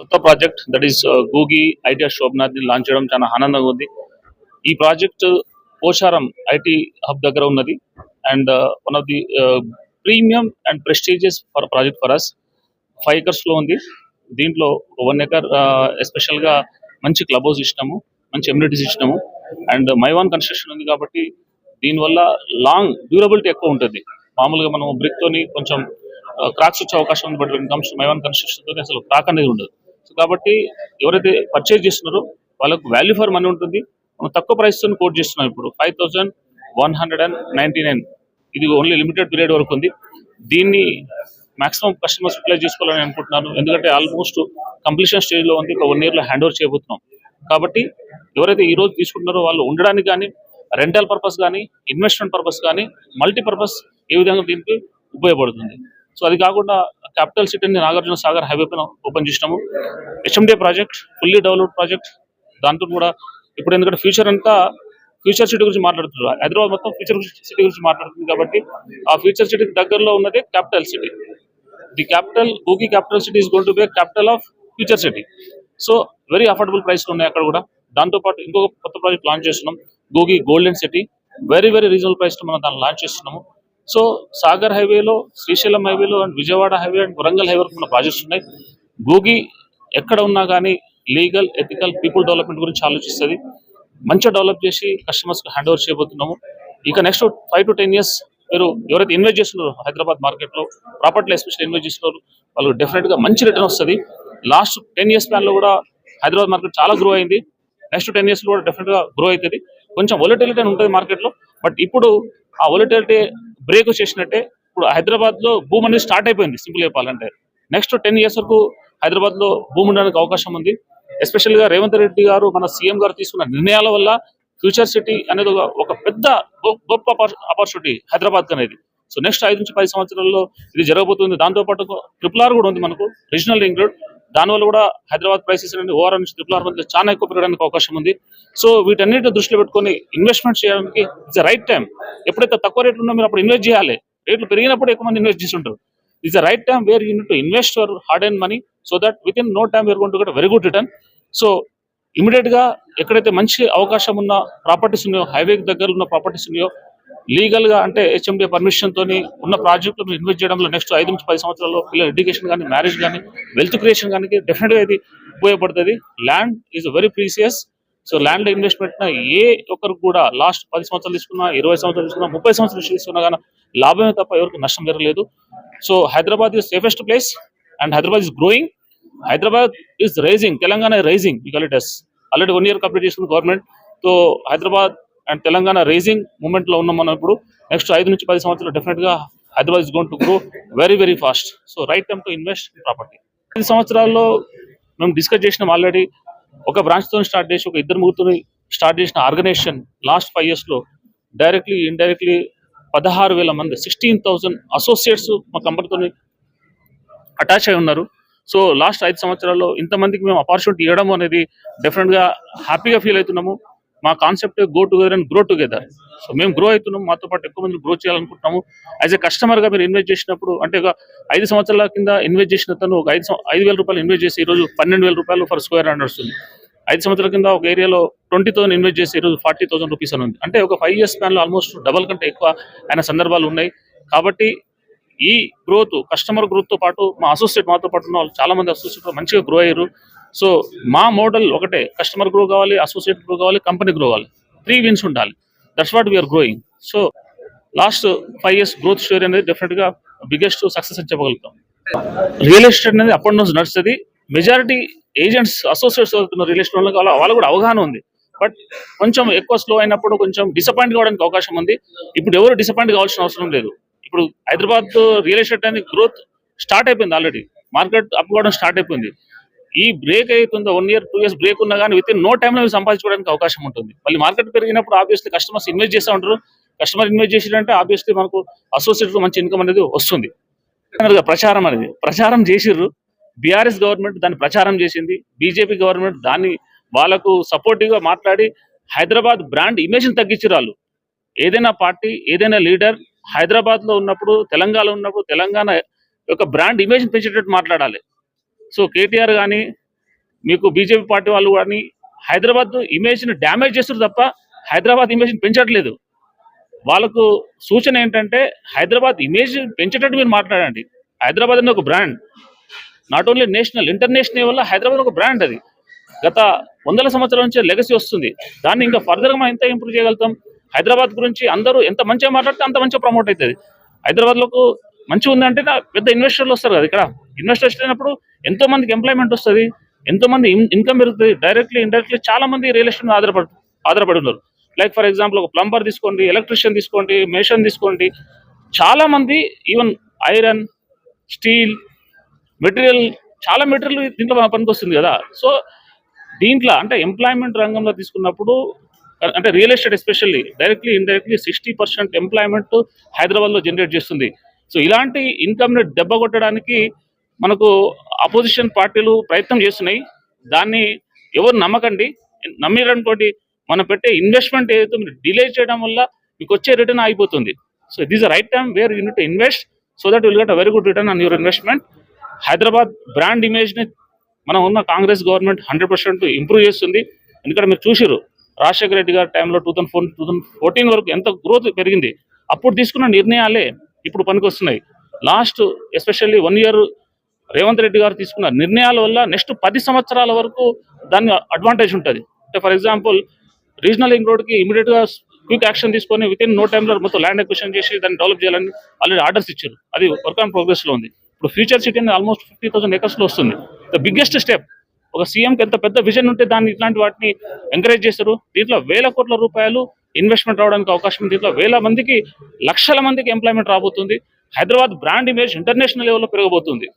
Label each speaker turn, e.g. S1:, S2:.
S1: కొత్త project that is గూగి ITR Shobhanath ని లాంచ్ చేయడం చాలా ఆనందంగా ఉంది. ఈ ప్రాజెక్ట్ పోచారం ఐటీ హబ్ దగ్గర ఉన్నది and one of the premium and prestigious project for us. 5 acres లో ఉంది. దీంట్లో 1 acre ఎస్పెషల్ గా మంచి క్లబ్ హౌస్ ఇచ్చినాము, మంచి ఎమ్యూనిటీస్ ఇచ్చినాము అండ్ మైవాన్ కన్స్ట్రక్షన్ ఉంది కాబట్టి దీనివల్ల లాంగ్ డ్యూరబిలిటీ ఎక్కువ ఉంటుంది. మామూలుగా మనం బ్రిక్ తోని కొంచెం క్రాక్స్ వచ్చే అవకాశం ఉంది, బట్ కమ్స్ మైవాన్ కన్స్ట్రక్షన్ తోని అసలు క్రాక్ అనేది ఉండదు. సో కాబట్టి ఎవరైతే పర్చేజ్ చేస్తున్నారో వాళ్ళకు వాల్యూ ఫర్ మనీ ఉంటుంది. మనం తక్కువ ప్రైస్ తో కోట్ చేస్తున్నాం. ఇప్పుడు 5199 ఇది ఓన్లీ లిమిటెడ్ పీరియడ్ వరకు ఉంది. దీన్ని మాక్సిమం కస్టమర్స్ యూటిలైజ్ చేసుకోవాలని అనుకుంటున్నాను. ఎందుకంటే ఆల్మోస్ట్ కంప్లీషన్ స్టేజ్ లో ఉంది. 1 year లో హ్యాండ్ ఓవర్ చేయబోతున్నాం. కాబట్టి ఎవరైతే ఈ రోజు తీసుకుంటున్నారో వాళ్ళు ఉండడానికి కానీ, రెంటల్ పర్పస్ కానీ, ఇన్వెస్ట్మెంట్ పర్పస్ కానీ, మల్టీపర్పస్ ఏ విధంగా దీనికి ఉపయోగపడుతుంది. సో అది కాకుండా క్యాపిటల్ సిటీని నాగార్జున సాగర్ హైవే పైన ఓపెన్ చేసినాము. HMDA project fully developed project. దాంతో కూడా ఇప్పుడు ఎందుకంటే ఫ్యూచర్ అంతా ఫ్యూచర్ సిటీ గురించి మాట్లాడుతున్నారు. హైదరాబాద్ మొత్తం ఫ్యూచర్ సిటీ గురించి మాట్లాడుతుంది కాబట్టి ఆ ఫ్యూచర్ సిటీకి దగ్గరలో ఉన్నది capital city. The capital Googi capital city is going to be capital of future city. So very affordable price ఉన్నాయి అక్కడ కూడా. దాంతోపాటు ఇంకొక కొత్త ప్రాజెక్ట్ లాంచ్ చేస్తున్నాం, Googi golden city. Very reasonable price తో మనం దాన్ని లాంచ్ చేస్తున్నాము. సో సాగర్ హైవేలో, శ్రీశైలం హైవేలో and Vijayawada highway and Warangal highway మన ప్రాజెక్ట్స్ ఉన్నాయి. గూగి ఎక్కడ ఉన్నా కానీ లీగల్, ఎథికల్, పీపుల్ డెవలప్మెంట్ గురించి ఆలోచిస్తుంది. మంచిగా డెవలప్ చేసి కస్టమర్స్ కి హ్యాండ్ ఓవర్ చేయబోతున్నాము. ఇక నెక్స్ట్ 5 to 10 years మీరు ఎవరైతే ఇన్వెస్ట్ చేస్తున్నారో హైదరాబాద్ మార్కెట్ లో ప్రాపర్టీలో ఎస్పెషల్ ఇన్వెస్ట్ చేస్తున్నారు వాళ్ళు డెఫినెట్ గా మంచి రిటర్న్ వస్తుంది. లాస్ట్ 10 years ప్లాన్ లో కూడా హైదరాబాద్ మార్కెట్ చాలా గ్రో అయింది. నెక్స్ట్ 10 years లో కూడా డెఫినెట్ గా గ్రో అవుతుంది. కొంచెం వొలటిలిటీ ఉంటుంది మార్కెట్ లో, బట్ ఇప్పుడు ఆ వొలటిలిటీ బ్రేక్ చేసినట్టే ఇప్పుడు హైదరాబాద్ లో భూమి అనేది స్టార్ట్ అయిపోయింది. సింపుల్ చెప్పాలంటే నెక్స్ట్ 10 years వరకు హైదరాబాద్ లో భూమి ఉండడానికి అవకాశం ఉంది. ఎస్పెషల్ గా రేవంత్ రెడ్డి గారు మన సీఎం గారు తీసుకున్న నిర్ణయాల వల్ల ఫ్యూచర్ సిటీ అనేది ఒక పెద్ద గొప్ప ఆపర్చునిటీ హైదరాబాద్ అనేది. సో నెక్స్ట్ 5 నుంచి 10 సంవత్సరాల్లో ఇది జరగబోతుంది. దాంతోపాటు RRR కూడా ఉంది మనకు, రీజనల్ రింగ్ రోడ్. దానివల్ల కూడా హైదరాబాద్ ప్రైసెస్ అనేది ఓఆర్ నుంచి RRR మధ్య చాలా ఎక్కువ పెరగడానికి అవకాశం ఉంది. సో వీటన్నిటిని దృష్టిలో పెట్టుకొని ఇన్వెస్ట్మెంట్ చేయడానికి ఇట్స్ రైట్ టైం. ఎప్పుడైతే తక్కువ రేట్లు ఉన్నా మీరు అప్పుడు ఇన్వెస్ట్ చేయాలి. రేట్లు పెరిగినప్పుడు ఎక్కువ మంది ఇన్వెస్ట్ చేస్తుంటారు. It's the right time where you need to invest your hard and money so that within no time you're going to get very good return. So immediate గా ఎక్కడైతే మంచి అవకాశం ఉన్న ప్రాపర్టీస్ ఉన్నాయో, హైవే దగ్గర ఉన్న properties ఉన్నాయో, legal గా అంటే హెచ్ఎండిఏ పర్మిషన్ తోని ఉన్న ప్రాజెక్టులు మీరు ఇన్వెస్ట్ చేయడంలో నెక్స్ట్ 5 నుంచి 10 సంవత్సరాల్లో పిల్లల ఎడ్యుకేషన్ కానీ, మ్యారేజ్ కానీ, వెల్త్ క్రియేషన్ కానీ డెఫినెట్ గా ఇది ఉపయోగపడుతుంది. Land is very precious. So land investment ఏ ఒక్కరికి కూడా లాస్ట్ 10 సంవత్సరాలు తీసుకున్నా, 20 సంవత్సరాలు తీసుకున్నా, 30 సంవత్సరాలు తీసుకున్నా కానీ లాభమే తప్ప ఎవరికి నష్టం జరగలేదు. So Hyderabad is safest place and Hyderabad is growing. Hyderabad is rising, Telangana rising. You call it yes. Already 1 year complete చేసిన government. So Hyderabad and Telangana rising moment లో ఉన్నాం మనం ఇప్పుడు. నెక్స్ట్ 5 నుంచి 10 సంవత్సరాలు డెఫినెట్ గా Hyderabad is going to grow very fast. So right time to invest in property. 5 సంవత్సరాల్లో మేము డిస్కస్ చేసినాం ఆల్రెడీ. ఒక బ్రాంచ్ తో స్టార్ట్ చేసి ఒక 2-3 స్టార్ట్ చేసిన ఆర్గనైజేషన్ లాస్ట్ 5 years లో డైరెక్ట్లీ, ఇండైరెక్ట్లీ 16,000 మంది, 16,000 అసోసియేట్స్ మా కంపెనీతో అటాచ్ అయి ఉన్నారు. సో లాస్ట్ 5 సంవత్సరాల్లో ఇంతమందికి మేము ఆపర్చునిటీ ఇవ్వడం అనేది డెఫినెట్ గా హ్యాపీగా ఫీల్ అవుతున్నాము. మా concept go together and grow together. So మేము గ్రో అవుతున్నాము, మాతో పాటు ఎక్కువ మంది గ్రో చేయాలనుకుంటున్నాము. యాజ్ ఎ కస్టమర్ గా మీరు ఇన్వెస్ట్ చేసినప్పుడు అంటే ఒక 5 సంవత్సరాల కింద ఇన్వెస్ట్ చేసిన తను ఒక 5,000 రూపాయలు ఇన్వెస్ట్ చేసి ఈరోజు 12,000 రూపాయలు ఫర్ స్క్వేర్ యార్డ్ వస్తుంది. 5 సంవత్సరాల కింద ఒక ఏరియాలో 20,000 ఇన్వెస్ట్ చేసి ఈరోజు 40,000 రూపీస్ అని ఉంది. అంటే ఒక 5 years స్పాన్ లో ఆల్మోస్ట్ డబల్ కంటే ఎక్కువ అయిన సందర్భాలు ఉన్నాయి. కాబట్టి ఈ గ్రోత్, కస్టమర్ గ్రోత్ తో పాటు మా అసోసియేట్ మాతో పాటు ఉన్న వాళ్ళు చాలా మంది అసోసియేట్ మంచిగా గ్రో అయ్యారు. సో మా మోడల్ ఒకటే, కస్టమర్ గ్రో కావాలి, అసోసియేట్ గ్రో కావాలి, కంపెనీ గ్రో కావాలి. 3 wins ఉండాలి. That's what we're growing. So last 5 years growth story అనేది డెఫినెట్ గా బిగ్గెస్ట్ సక్సెస్ అని చెప్పగలుగుతాం. రియల్ ఎస్టేట్ అనేది అప్ అండ్ డౌన్స్ నడుస్తుంది. మెజారిటీ ఏజెంట్స్, అసోసియేట్స్ అవుతున్న రియల్ ఎస్టేట్ వాళ్ళకు కూడా అవగాహన ఉంది. బట్ కొంచెం ఎక్కువ స్లో అయినప్పుడు కొంచెం డిసప్పాయింట్ కావడానికి అవకాశం ఉంది. ఇప్పుడు ఎవరు డిసప్పాయింట్ కావాల్సిన అవసరం లేదు. ఇప్పుడు హైదరాబాద్ రియల్ ఎస్టేట్ అనేది గ్రోత్ స్టార్ట్ అయిపోయింది. ఆల్రెడీ మార్కెట్ అప్ కావడం స్టార్ట్ అయిపోయింది. ఈ బ్రేక్ అవుతుందో 1 year 2 years బ్రేక్ ఉన్నా కానీ విత్ ఇన్ నో టైంలో సంపాదించుకోవడానికి అవకాశం ఉంటుంది. మళ్ళీ మార్కెట్ పెరిగినప్పుడు ఆబ్వియస్లీ కస్టమర్స్ ఇన్వెస్ట్ చేస్తూ ఉంటారు. కస్టమర్ ఇన్వెస్ట్ చేసిరంటే ఆబ్వియస్లీ మనకు అసోసియేట్స్ మంచి ఇన్కమ్ అనేది వస్తుంది. ప్రచారం చేసిర్రు. బీఆర్ఎస్ గవర్నమెంట్ దాన్ని ప్రచారం చేసింది. బీజేపీ గవర్నమెంట్ దాన్ని వాళ్ళకు సపోర్టివ్ గా మాట్లాడి హైదరాబాద్ బ్రాండ్ ఇమేజ్ ని తగ్గించారు వాళ్ళు. ఏదైనా పార్టీ, ఏదైనా లీడర్ హైదరాబాద్ లో ఉన్నప్పుడు, తెలంగాణలో ఉన్నప్పుడు తెలంగాణ యొక్క బ్రాండ్ ఇమేజ్ పెంచేటట్టు మాట్లాడాలి. సో కేటీఆర్ కానీ, మీకు బీజేపీ పార్టీ వాళ్ళు కానీ హైదరాబాద్ ఇమేజ్ని డ్యామేజ్ చేస్తారు తప్ప హైదరాబాద్ ఇమేజ్ని పెంచట్లేదు. వాళ్ళకు సూచన ఏంటంటే హైదరాబాద్ ఇమేజ్ పెంచేటట్టు మీరు మాట్లాడండి. హైదరాబాద్ అనేది ఒక brand, not only national, international వల్ల హైదరాబాద్ ఒక బ్రాండ్. అది గత వందల సంవత్సరాల నుంచి లెగసీ వస్తుంది. దాన్ని ఇంకా ఫర్దర్గా మనం ఎంత ఇంప్రూవ్ చేయగలుగుతాం. హైదరాబాద్ గురించి అందరూ ఎంత మంచిగా మాట్లాడితే అంత మంచిగా ప్రమోట్ అవుతుంది. హైదరాబాద్లోకి మంచిగా ఉందంటే పెద్ద ఇన్వెస్టర్లు వస్తారు కదా. ఇక్కడ ఇన్వెస్టర్స్ అయినప్పుడు ఎంతో మందికి ఎంప్లాయ్మెంట్ వస్తుంది, ఎంతో మంది ఇన్కమ్ పెరుగుతుంది. డైరెక్ట్లీ ఇండైరెక్ట్లీ చాలా మంది రియల్ ఎస్టేట్ ఆధారపడి ఉన్నారు. లైక్ ఫర్ ఎగ్జాంపుల్ ఒక ప్లంబర్ తీసుకోండి, ఎలక్ట్రీషియన్ తీసుకోండి, మేషన్ తీసుకోండి. చాలా మంది ఈవెన్ ఐరన్, స్టీల్ మెటీరియల్, చాలా మెటీరియల్ దీంట్లో పనికి వస్తుంది కదా. సో దీంట్లో అంటే ఎంప్లాయ్మెంట్ రంగంలో తీసుకున్నప్పుడు అంటే real estate especially directly indirectly 60% employment హైదరాబాద్లో జనరేట్ చేస్తుంది. సో ఇలాంటి ఇన్కమ్ని దెబ్బ కొట్టడానికి మనకు అపోజిషన్ పార్టీలు ప్రయత్నం చేస్తున్నాయి. దాన్ని ఎవరు నమ్మకండి. నమ్మిరనుకోండి మనం పెట్టే ఇన్వెస్ట్మెంట్ ఏదైతే మీరు డిలే చేయడం వల్ల మీకు వచ్చే రిటర్న్ ఆగిపోతుంది. So this the right time where you need to invest so that will get a very good return on your investment. Hyderabad brand ఇమేజ్ని మనం ఉన్న కాంగ్రెస్ గవర్నమెంట్ 100% ఇంప్రూవ్ చేస్తుంది. ఎందుకంటే మీరు చూసిరు రాజశేఖర రెడ్డి గారి టైంలో 2014 వరకు ఎంత గ్రోత్ పెరిగింది. అప్పుడు తీసుకున్న నిర్ణయాలే ఇప్పుడు పనికొస్తున్నాయి. Last especially 1 year Revanth Reddy garu తీసుకున్న నిర్ణయాల వల్ల నెక్స్ట్ 10 సంవత్సరాల వరకు దాని అడ్వాంటేజ్ ఉంటుంది. అంటే ఫర్ ఎగ్జాంపుల్ రీజనల్ లింక్ రోడ్కి ఇమీడియట్గా క్విక్ యాక్షన్ తీసుకొని వితిన్ నో టైంలో మొత్తం ల్యాండ్ ఎక్విజిషన్ చేసి దాన్ని డెవలప్ చేయాలని ఆల్రెడీ ఆర్డర్స్ ఇచ్చారు. అది వర్క్ ఆన్ ప్రోగ్రెస్లో ఉంది. ఇప్పుడు ఫ్యూచర్ సిటీ అనేది ఆల్మోస్ట్ 50,000 acres వస్తుంది. The biggest step. ఒక సీఎంకి ఎంత పెద్ద విజన్ ఉంటే దాన్ని ఇట్లాంటి వాటిని ఎంకరేజ్ చేస్తారు. దీంట్లో వేల కోట్ల రూపాయలు ఇన్వెస్ట్మెంట్ రావడానికి అవకాశం ఉంది. దీంట్లో వేల మందికి, లక్షల మందికి ఎంప్లాయ్మెంట్ రాబోతుంది. హైదరాబాద్ బ్రాండ్ ఇమేజ్ ఇంటర్నేషనల్ లెవెల్లో పెరగబోతుంది.